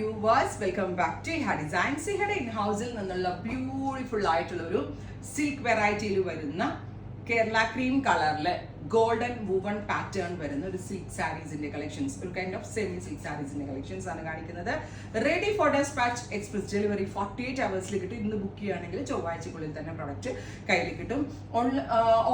viewers, welcome back to Iha Designs. Ihade in-house നിന്നുള്ള beautiful ആയിട്ടുള്ള ഒരു സിൽക്ക് വെറൈറ്റിയിൽ വരുന്ന കേരള ക്രീം കളറിലെ ഗോൾഡൻ വുവൺ പാറ്റേൺ വരുന്ന ഒരു സിൽക്ക് സാരീസിന്റെ കളക്ഷൻസ്, ഒരു കൈൻഡ് ഓഫ് സെമി സിൽക്ക് സാരീസിന്റെ കളക്ഷൻസ് ആണ് കാണിക്കുന്നത്. Ready for despatch, express delivery 48 hours കിട്ടും. ഇന്ന് ബുക്ക് ചെയ്യുകയാണെങ്കിൽ ചൊവ്വാഴ്ചക്കുള്ളിൽ തന്നെ പ്രൊഡക്റ്റ് കയ്യിൽ കിട്ടും.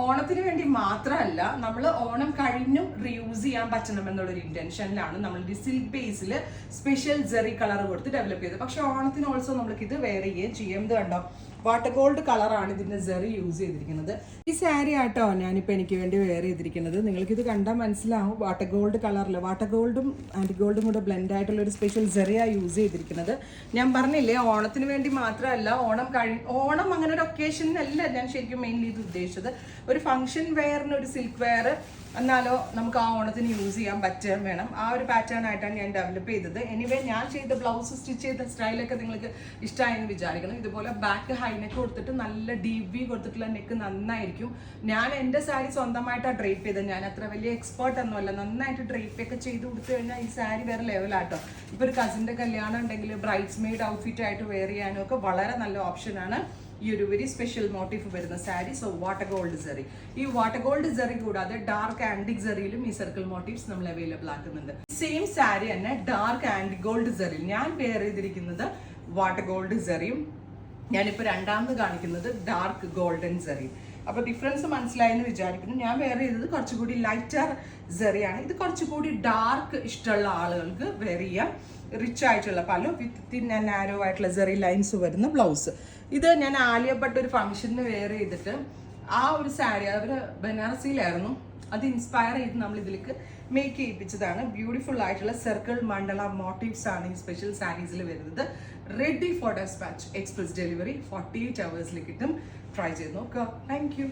ഓണത്തിന് വേണ്ടി മാത്രമല്ല, നമ്മൾ ഓണം കഴിഞ്ഞും റീയൂസ് ചെയ്യാൻ പറ്റണം എന്നുള്ളൊരു ഇന്റൻഷനിലാണ് നമ്മൾ ഈ സിൽക്ക് ബേസിൽ സ്പെഷ്യൽ ജെറി കളർ കൊടുത്ത് ഡെവലപ്പ് ചെയ്തത്. പക്ഷെ ഓണത്തിന് ഓൾസോ നമ്മൾക്ക് ഇത് വെയർ ചെയ്യുകയും ചെയ്യുന്നത് കണ്ടോ, വാട്ടർ ഗോൾഡ് കളറാണ് ഇതിന്റെ ജെറി യൂസ് ചെയ്തിരിക്കുന്നത്. ഈ സാരി ആട്ടോ ഞാനിപ്പോൾ എനിക്ക് വേണ്ടി വെയർ ചെയ്തിരിക്കുന്നത്. നിങ്ങൾക്കിത് കണ്ടാൽ മനസ്സിലാവും, വാട്ടർ ഗോൾഡ് കളറിൽ വാട്ടർ ഗോൾഡും ആൻറ്റി ഗോൾഡും കൂടെ ബ്ലെൻഡ് ആയിട്ടുള്ള ഒരു സ്പെഷ്യൽ ജെറിയാണ് യൂസ് ചെയ്തിരിക്കുന്നത്. ഞാൻ പറഞ്ഞില്ലേ, ഓണത്തിന് വേണ്ടി മാത്രമല്ല, ഓണം അങ്ങനെ ഒരു ഒക്കേഷനല്ല ഞാൻ ശരിക്കും മെയിൻലി ഇത് ഉദ്ദേശിച്ചത്. ഒരു ഫംഗ്ഷൻ വെയറിന് ഒരു സിൽക്ക് വെയർ എന്നാലോ നമുക്ക് ആ ഓണത്തിന് യൂസ് ചെയ്യാൻ പറ്റാൻ വേണം. ആ ഒരു പാറ്റേൺ ആയിട്ടാണ് ഞാൻ ഡെവലപ്പ് ചെയ്തത്. എനിവേ ഞാൻ ചെയ്ത ബ്ലൗസ് സ്റ്റിച്ച് ചെയ്ത സ്റ്റൈലൊക്കെ നിങ്ങൾക്ക് ഇഷ്ടമായെന്ന് വിചാരിക്കണം. ഇതുപോലെ ബാക്ക് ഹൈനെക്ക് കൊടുത്തിട്ട് നല്ല ഡീപ് വി കൊടുത്തിട്ടുള്ള നെക്ക് നന്നായിരിക്കും. ഞാൻ എൻ്റെ സാരി സ്വന്തമായിട്ടാണ് ഡ്രേപ്പ് ചെയ്തത്. ഞാൻ അത്ര വലിയ എക്സ്പേർട്ട് ഒന്നുമല്ല. നന്നായിട്ട് ഡ്രേപ്പ് ഒക്കെ ചെയ്ത് കൊടുത്തു കഴിഞ്ഞാൽ ഈ സാരി വേറെ ലെവലാട്ടോ. ഇപ്പോൾ ഒരു കസിൻ്റെ കല്യാണം ഉണ്ടെങ്കിൽ ബ്രൈഡ്സ് മെയ്ഡ് ഔട്ട്ഫിറ്റ് ആയിട്ട് വെയർ ചെയ്യാനും ഒക്കെ വളരെ നല്ല ഓപ്ഷനാണ് ഈ ഒരു വെരി സ്പെഷ്യൽ മോട്ടീഫ് വരുന്ന sari. So water gold Jerry, ഈ വാട്ടർ ഗോൾഡ് ജെറി കൂടാതെ ഡാർക്ക് ആൻറ്റിക് ജെറിയിലും ഈ സർക്കിൾ മോട്ടീവ്സ് നമ്മൾ അവൈലബിൾ ആക്കുന്നുണ്ട്. സെയിം സാരി തന്നെ ഡാർക്ക് ആൻറ്റിക് ഗോൾഡ് ജെറിയിൽ ഞാൻ വെയർ ചെയ്തിരിക്കുന്നത് വാട്ടർ ഗോൾഡ് ജെറിയും, ഞാനിപ്പോൾ രണ്ടാമത് കാണിക്കുന്നത് ഡാർക്ക് ഗോൾഡൻ ജെറിയും. അപ്പോൾ ഡിഫറൻസ് മനസ്സിലായെന്ന് വിചാരിക്കുന്നു. ഞാൻ വെയർ ചെയ്തത് കുറച്ചുകൂടി ലൈറ്റർ ജെറിയാണ്. ഇത് കുറച്ചുകൂടി ഡാർക്ക് ഇഷ്ടമുള്ള ആളുകൾക്ക് വെയർ ചെയ്യാം. റിച്ച് ആയിട്ടുള്ള പല വിത്ത് തിൻ ആൻഡ് നാരോ ആയിട്ടുള്ള ജെറി ലൈൻസ് വരുന്ന ബ്ലൗസ്. ഇത് ഞാൻ ആലിയ ഭട്ട് ഒരു ഫംഗ്ഷന് വെയർ ചെയ്തിട്ട് ആ ഒരു സാരി അവർ ബനാറസിയിലായിരുന്നു, അത് ഇൻസ്പയർ ചെയ്ത് നമ്മൾ ഇതിലേക്ക് മേക്ക് ചെയ്യിപ്പിച്ചതാണ്. ബ്യൂട്ടിഫുൾ ആയിട്ടുള്ള സർക്കിൾ മണ്ഡല മോട്ടീവ്സ് ആണ് ഈ സ്പെഷ്യൽ സാരീസിൽ വരുന്നത്. Ready for despatch, express delivery 48 hours കിട്ടും. ട്രൈ ചെയ്ത് നോക്കുക. Thank U.